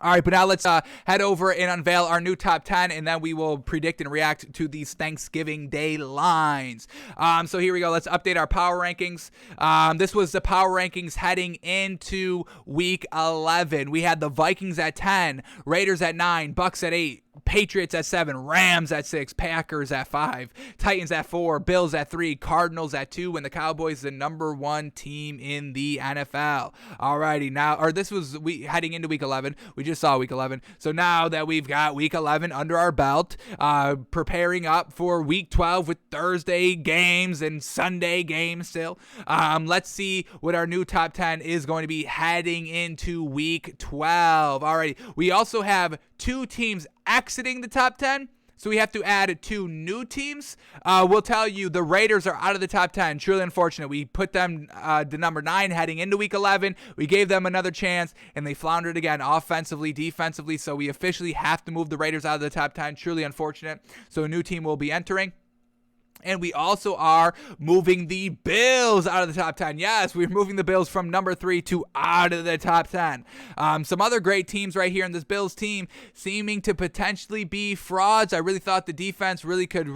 All right, but now let's head over and unveil our new top 10, and then we will predict and react to these Thanksgiving Day lines. So here we go. Let's update our power rankings. This was the power rankings heading into Week 11. We had the Vikings at 10, Raiders at 9, Bucks at 8, Patriots at 7, Rams at 6, Packers at 5, Titans at 4, Bills at 3, Cardinals at 2, and the Cowboys the number 1 team in the NFL. Alrighty, now, this was heading into Week 11. We just saw Week 11. So now that we've got Week 11 under our belt, preparing up for Week 12 with Thursday games and Sunday games still, let's see what our new top 10 is going to be heading into Week 12. Alrighty, we also have 2 teams exiting the top 10, so we have to add 2 new teams. We'll tell you the Raiders are out of the top 10. Truly unfortunate. We put them to number 9 heading into Week 11. We gave them another chance, and they floundered again offensively, defensively, so we officially have to move the Raiders out of the top 10. Truly unfortunate. So a new team will be entering. And we also are moving the Bills out of the top 10. Yes, we're moving the Bills from number 3 to out of the top 10. Some other great teams right here in this Bills team seeming to potentially be frauds. I really thought the defense really could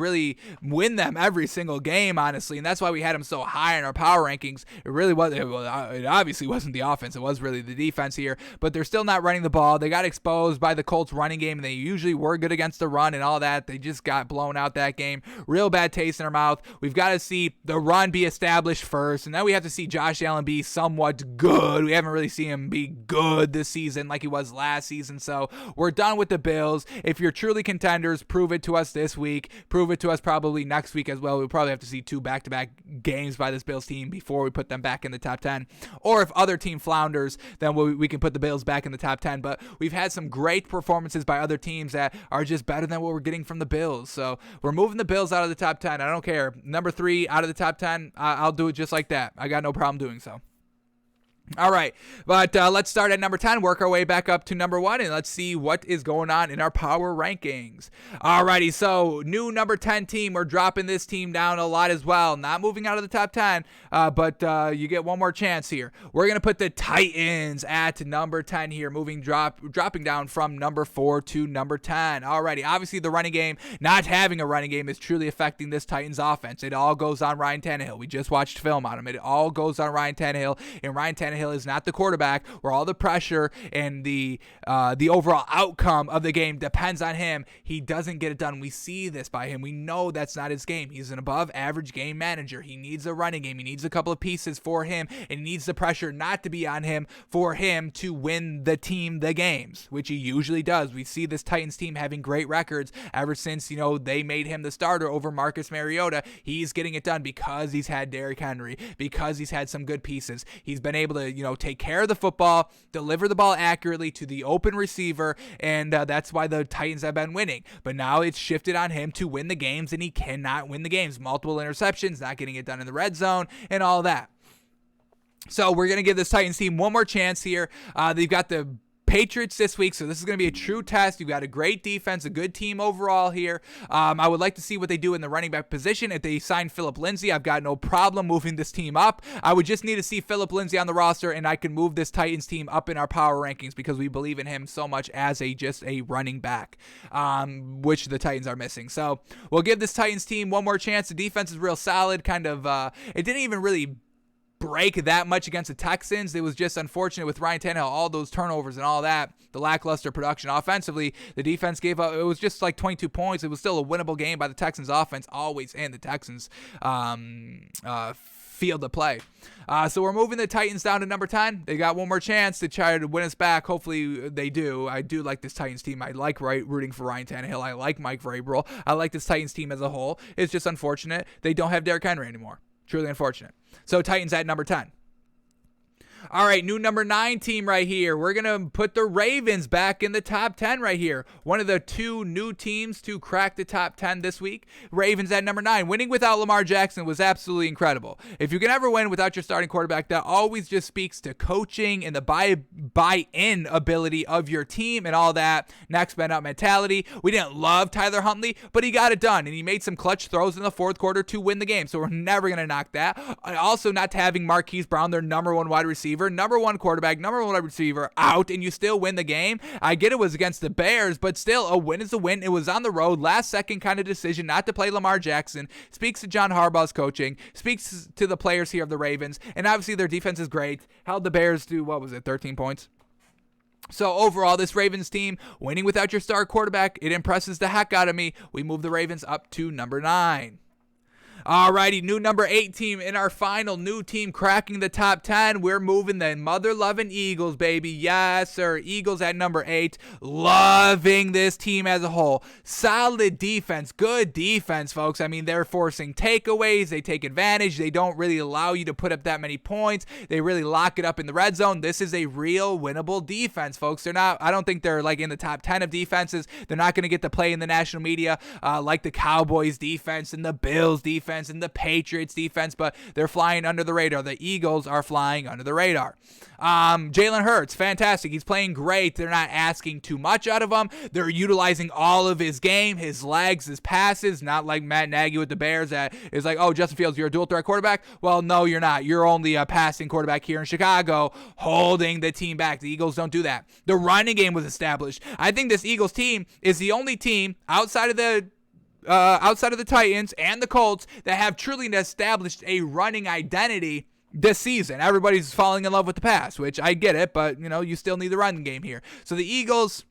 win them every single game, honestly. And that's why we had them so high in our power rankings. It really was. It obviously wasn't the offense. It was really the defense here. But they're still not running the ball. They got exposed by the Colts running game. And they usually were good against the run and all that. They just got blown out that game. Real bad taste in our mouth. We've got to see the run be established first, and then we have to see Josh Allen be somewhat good. We haven't really seen him be good this season like he was last season, so we're done with the Bills. If you're truly contenders, prove it to us this week. Prove it to us probably next week as well. We'll probably have to see 2 back-to-back games by this Bills team before we put them back in the top 10. Or if other team flounders, then we can put the Bills back in the top 10. But we've had some great performances by other teams that are just better than what we're getting from the Bills. So we're moving the Bills out of the top 10. I don't care. Number 3 out of the top 10, I'll do it just like that. I got no problem doing so. All right, but let's start at number 10, work our way back up to number 1, and let's see what is going on in our power rankings. All righty, so new number 10 team. We're dropping this team down a lot as well. Not moving out of the top 10, but you get one more chance here. We're going to put the Titans at number 10 here, dropping down from number 4 to number 10. All righty, obviously the running game, not having a running game is truly affecting this Titans offense. It all goes on Ryan Tannehill. We just watched film on him. It all goes on Ryan Tannehill, and Ryan Tannehill is not the quarterback where all the pressure and the overall outcome of the game depends on him. He doesn't get it done. We see this by him. We know that's not his game. He's an above average game manager. He needs a running game. He needs a couple of pieces for him, and he needs the pressure not to be on him for him to win the team the games, which he usually does. We see this Titans team having great records ever since, they made him the starter over Marcus Mariota. He's getting it done because he's had Derrick Henry, because he's had some good pieces. He's been able to, take care of the football, deliver the ball accurately to the open receiver, and that's why the Titans have been winning. But now it's shifted on him to win the games, and he cannot win the games. Multiple interceptions, not getting it done in the red zone, and all that. So we're going to give this Titans team one more chance here. They've got the Patriots this week, so this is going to be a true test. You've got a great defense, a good team overall here. I would like to see what they do in the running back position. If they sign Phillip Lindsay, I've got no problem moving this team up. I would just need to see Phillip Lindsay on the roster, and I can move this Titans team up in our power rankings because we believe in him so much as just a running back, which the Titans are missing. So we'll give this Titans team one more chance. The defense is real solid, it didn't even really break that much against the Texans. It was just unfortunate with Ryan Tannehill, all those turnovers and all that, the lackluster production offensively. The defense gave up. It was just like 22 points. It was still a winnable game by the Texans offense, always in the Texans field of play. So we're moving the Titans down to number 10. They got one more chance to try to win us back. Hopefully they do. I do like this Titans team. I like rooting for Ryan Tannehill. I like Mike Vrabel. I like this Titans team as a whole. It's just unfortunate they don't have Derrick Henry anymore. Truly unfortunate. So Titans at number 10. All right, new number 9 team right here. We're going to put the Ravens back in the top 10 right here. One of the 2 new teams to crack the top 10 this week. Ravens at number 9. Winning without Lamar Jackson was absolutely incredible. If you can ever win without your starting quarterback, that always just speaks to coaching and the buy-in ability of your team and all that. Next man up mentality. We didn't love Tyler Huntley, but he got it done, and he made some clutch throws in the fourth quarter to win the game, so we're never going to knock that. Also, not having Marquise Brown, their number 1 wide receiver, receiver, number one quarterback, number one wide receiver out, and you still win the game. I get it was against the Bears, but still, a win is a win. It was on the road, last second kind of decision not to play Lamar Jackson. Speaks to John Harbaugh's coaching, speaks to the players here of the Ravens, and obviously their defense is great. Held the Bears to, 13 points? So overall, this Ravens team, winning without your star quarterback, it impresses the heck out of me. We move the Ravens up to number 9. Alrighty, new number 8 team in our final new team cracking the top 10. We're moving the mother-loving Eagles, baby. Yes, sir. Eagles at number 8. Loving this team as a whole. Solid defense. Good defense, folks. I mean, they're forcing takeaways. They take advantage. They don't really allow you to put up that many points. They really lock it up in the red zone. This is a real winnable defense, folks. I don't think they're like in the top 10 of defenses. They're not going to get to play in the national media like the Cowboys defense and the Bills defense and the Patriots defense, but they're flying under the radar. The Eagles are flying under the radar. Jalen Hurts, fantastic. He's playing great. They're not asking too much out of him. They're utilizing all of his game, his legs, his passes, not like Matt Nagy with the Bears that is like, oh, Justin Fields, you're a dual threat quarterback. Well, no, you're not. You're only a passing quarterback here in Chicago, holding the team back. The Eagles don't do that. The running game was established. I think this Eagles team is the only team outside of the Titans and the Colts that have truly established a running identity this season. Everybody's falling in love with the pass, which I get it, but you still need the run game here. So the Eagles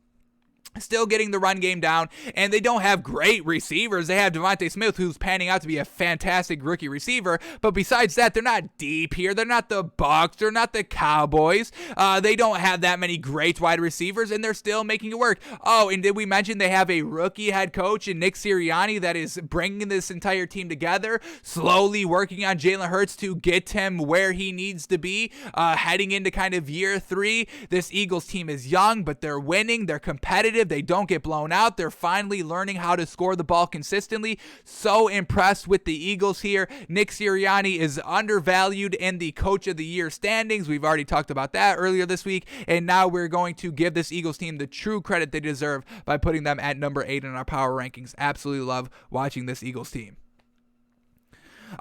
still getting the run game down, and they don't have great receivers. They have Devontae Smith, who's panning out to be a fantastic rookie receiver, but besides that, they're not deep here. They're not the Bucs. They're not the Cowboys. They don't have that many great wide receivers, and they're still making it work. Oh, and did we mention they have a rookie head coach in Nick Sirianni that is bringing this entire team together, slowly working on Jalen Hurts to get him where he needs to be, heading into kind of year 3. This Eagles team is young, but they're winning. They're competitive. They don't get blown out. They're finally learning how to score the ball consistently. So impressed with the Eagles here. Nick Sirianni is undervalued in the Coach of the Year standings. We've already talked about that earlier this week. And now we're going to give this Eagles team the true credit they deserve by putting them at number 8 in our power rankings. Absolutely love watching this Eagles team.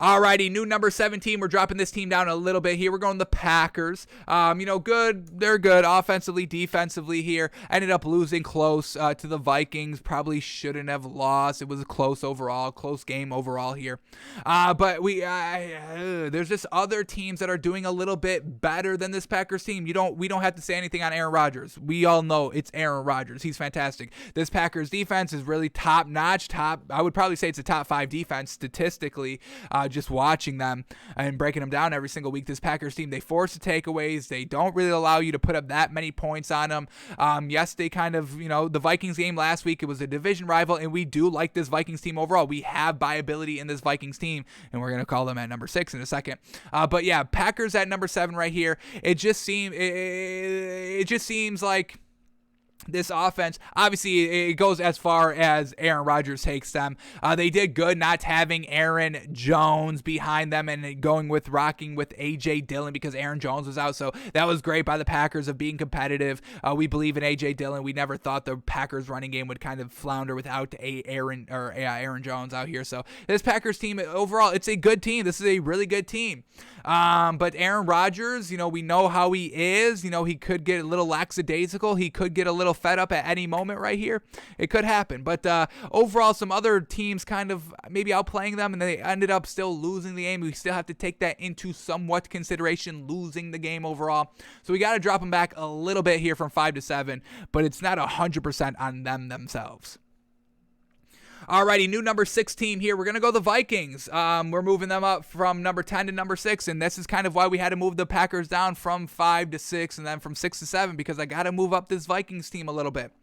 Alrighty, new number 17. We're dropping this team down a little bit here. We're going the Packers. Good. They're good offensively, defensively here. Ended up losing close to the Vikings. Probably shouldn't have lost. It was a close game overall here. But there's just other teams that are doing a little bit better than this Packers team. We don't have to say anything on Aaron Rodgers. We all know it's Aaron Rodgers. He's fantastic. This Packers defense is really top notch. I would probably say it's a top 5 defense statistically. Just watching them and breaking them down every single week. This Packers team, they force the takeaways. They don't really allow you to put up that many points on them. Yes, they kind of, the Vikings game last week, it was a division rival, and we do like this Vikings team overall. We have viability in this Vikings team, and we're going to call them at number 6 in a second. But yeah, Packers at number 7 right here. It just seems like this offense, obviously, it goes as far as Aaron Rodgers takes them. They did good not having Aaron Jones behind them and rocking with A.J. Dillon because Aaron Jones was out. So that was great by the Packers of being competitive. We believe in A.J. Dillon. We never thought the Packers running game would kind of flounder without Aaron Jones out here. So this Packers team overall, it's a good team. This is a really good team. But Aaron Rodgers, we know how he is. He could get a little lackadaisical. He could get a little fed up at any moment right here. It could happen. But overall, some other teams kind of maybe outplaying them, and they ended up still losing the game. We still have to take that into somewhat consideration, losing the game overall. So we got to drop them back a little bit here from 5 to 7, but it's not 100% on them themselves. Alrighty, new number 6 team here. We're going to go the Vikings. We're moving them up from number 10 to number 6, and this is kind of why we had to move the Packers down from 5 to 6 and then from 6 to 7, because I got to move up this Vikings team a little bit.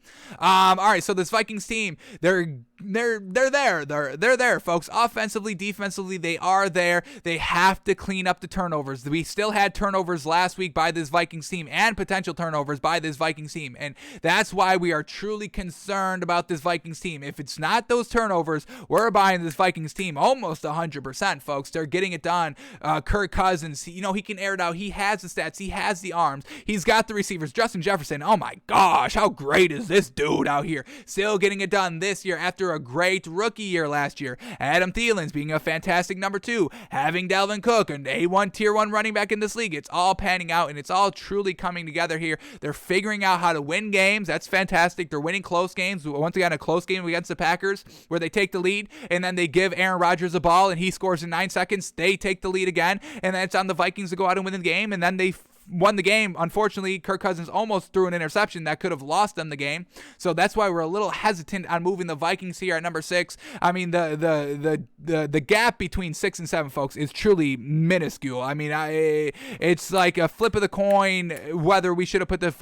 Alright, so this Vikings team, they're there. They're there, folks. Offensively, defensively, they are there. They have to clean up the turnovers. We still had turnovers last week by this Vikings team and potential turnovers by this Vikings team, and that's why we are truly concerned about this Vikings team. If it's not those turnovers, we're buying this Vikings team almost 100%, folks. They're getting it done. Kirk Cousins, he can air it out. He has the stats. He has the arms. He's got the receivers. Justin Jefferson, oh my gosh, how great is this dude out here? Still getting it done this year after a great rookie year last year. Adam Thielen's being a fantastic number 2. Having Dalvin Cook, an A1 tier 1 running back in this league. It's all panning out, and it's all truly coming together here. They're figuring out how to win games. That's fantastic. They're winning close games. Once again, a close game against the Packers where they take the lead, and then they give Aaron Rodgers a ball, and he scores in 9 seconds. They take the lead again, and then it's on the Vikings to go out and win the game, and then they won the game. Unfortunately, Kirk Cousins almost threw an interception that could have lost them the game. So that's why we're a little hesitant on moving the Vikings here at number 6. I mean, the gap between 6 and 7, folks, is truly minuscule. I mean, it's like a flip of the coin whether we should have put the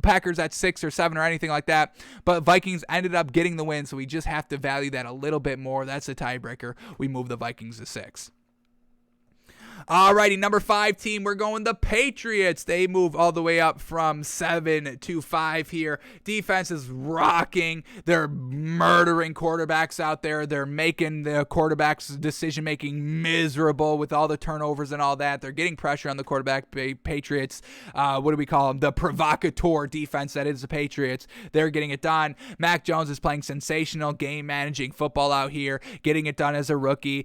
Packers at 6 or 7 or anything like that, but Vikings ended up getting the win, so we just have to value that a little bit more. That's a tiebreaker. We move the Vikings to 6. Alrighty, number 5 team, we're going the Patriots. They move all the way up from 7 to 5 here. Defense is rocking. They're murdering quarterbacks out there. They're making the quarterback's decision-making miserable with all the turnovers and all that. They're getting pressure on the quarterback. Patriots, what do we call them? The provocateur defense that is the Patriots. They're getting it done. Mac Jones is playing sensational game-managing football out here, getting it done as a rookie.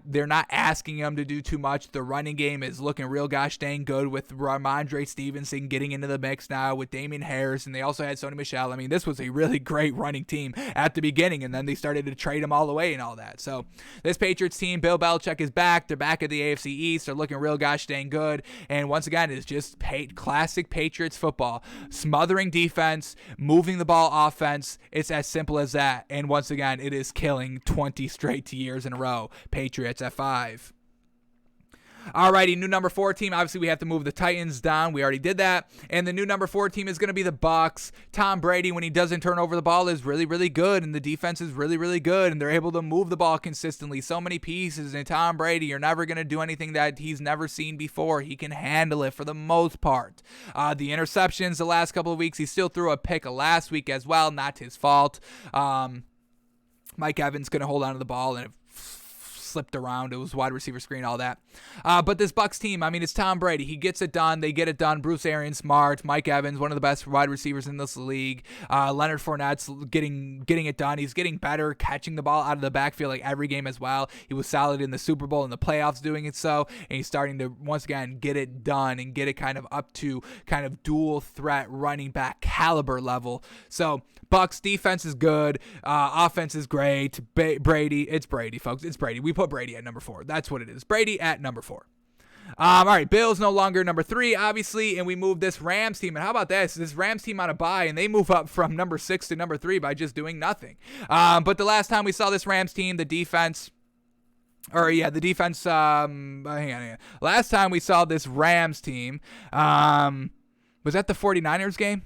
They're not asking him to do too much. The running game is looking real gosh dang good with Ramondre Stevenson getting into the mix now with Damian Harris, and they also had Sony Michel. I mean, this was a really great running team at the beginning, and then they started to trade them all away and all that. So this Patriots team, Bill Belichick is back. They're back at the AFC East. They're looking real gosh dang good, and once again, it's just classic Patriots football. Smothering defense, moving the ball offense. It's as simple as that, and once again, it is killing 20 straight years in a row. Patriots at 5. Alrighty, new number 4 team. Obviously, we have to move the Titans down. We already did that. And the new number 4 team is going to be the Bucs. Tom Brady, when he doesn't turn over the ball, is really, really good. And the defense is really, really good. And they're able to move the ball consistently. So many pieces. And Tom Brady, you're never going to do anything that he's never seen before. He can handle it for the most part. The interceptions the last couple of weeks, he still threw a pick last week as well. Not his fault. Mike Evans going to hold on to the ball, and it slipped around. It was wide receiver screen, all that. But this Bucs team, I mean, it's Tom Brady. He gets it done. They get it done. Bruce Arians, smart. Mike Evans, one of the best wide receivers in this league. Leonard Fournette's getting it done. He's getting better, catching the ball out of the backfield like every game as well. He was solid in the Super Bowl and the playoffs doing it so, and he's starting to, once again, get it done and get it kind of up to kind of dual threat running back caliber level. So Bucs defense is good. Offense is great. Brady, it's Brady, folks. It's Brady. We put Brady at number 4. That's what it is. Brady at number 4. All right, Bills no longer number 3, obviously, and we move this Rams team. And how about this? This Rams team on a bye, and they move up from number 6 to number 3 by just doing nothing. But the last time we saw this Rams team, the defense... hang on. Last time we saw this Rams team, was that the 49ers game?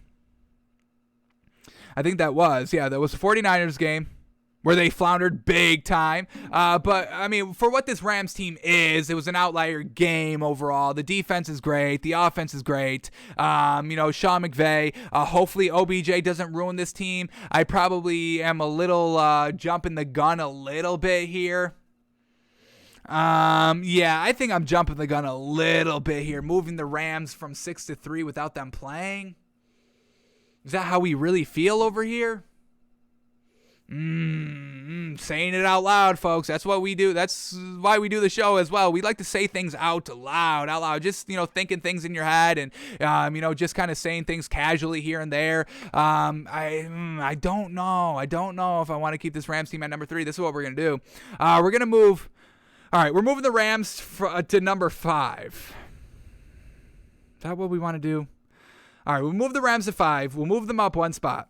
I think that was. Yeah, that was the 49ers game where they floundered big time. But, I mean, for what this Rams team is, it was an outlier game overall. The defense is great. The offense is great. Sean McVay. Hopefully OBJ doesn't ruin this team. I probably am a little jumping the gun a little bit here. I think I'm jumping the gun a little bit here. Moving the Rams from 6 to 3 without them playing. Is that how we really feel over here? Saying it out loud, folks. That's what we do. That's why we do the show as well. We like to say things out loud. Just, thinking things in your head and, just kind of saying things casually here and there. I don't know. I don't know if I want to keep this Rams team at number 3. This is what we're going to do. We're going to move. All right, we're moving the Rams to number 5. Is that what we want to do? All right, we'll move the Rams to 5. We'll move them up one spot.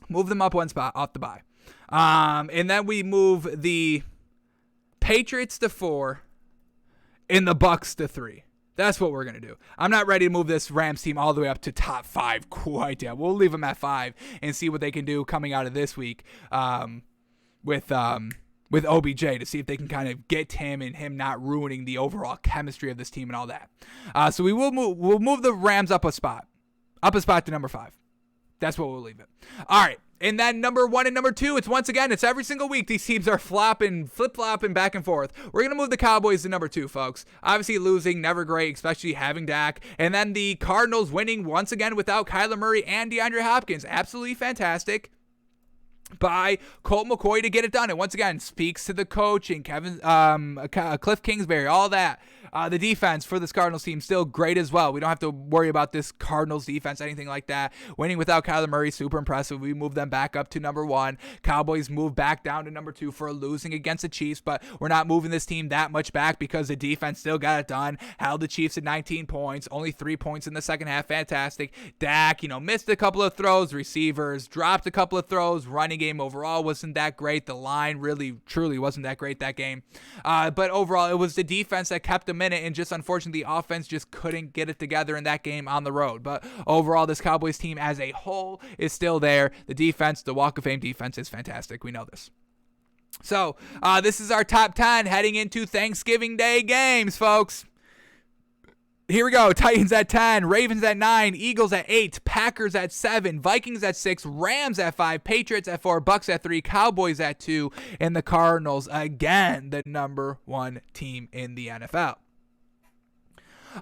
Move them up one spot off the bye. And then we move the Patriots to 4 and the Bucs to 3. That's what we're going to do. I'm not ready to move this Rams team all the way up to top 5 quite yet. We'll leave them at 5 and see what they can do coming out of this week with OBJ to see if they can kind of get him and him not ruining the overall chemistry of this team and all that. So we'll move the Rams up a spot to number 5. That's what we'll leave it. All right. And then number 1 and number 2, it's every single week these teams are flip-flopping back and forth. We're going to move the Cowboys to number 2, folks. Obviously losing, never great, especially having Dak. And then the Cardinals winning once again without Kyler Murray and DeAndre Hopkins. Absolutely fantastic by Colt McCoy to get it done. And once again, speaks to the coach and Cliff Kingsbury, all that. The defense for this Cardinals team still great as well. We don't have to worry about this Cardinals defense, anything like that. Winning without Kyler Murray, super impressive. We move them back up to number 1. Cowboys move back down to number 2 for losing against the Chiefs, but we're not moving this team that much back because the defense still got it done. Held the Chiefs at 19 points, only 3 points in the second half. Fantastic. Dak, missed a couple of throws. Receivers dropped a couple of throws. Running game overall wasn't that great. The line really, truly wasn't that great that game. But overall, it was the defense that kept them in it, and just unfortunately, the offense just couldn't get it together in that game on the road. But overall, this Cowboys team as a whole is still there. The defense, the Walk of Fame defense, is fantastic. We know this. So, this is our top 10 heading into Thanksgiving Day games, folks. Here we go. Titans at 10, Ravens at 9, Eagles at 8, Packers at 7, Vikings at 6, Rams at 5, Patriots at 4, Bucks at 3, Cowboys at 2, and the Cardinals, again, the number 1 team in the NFL.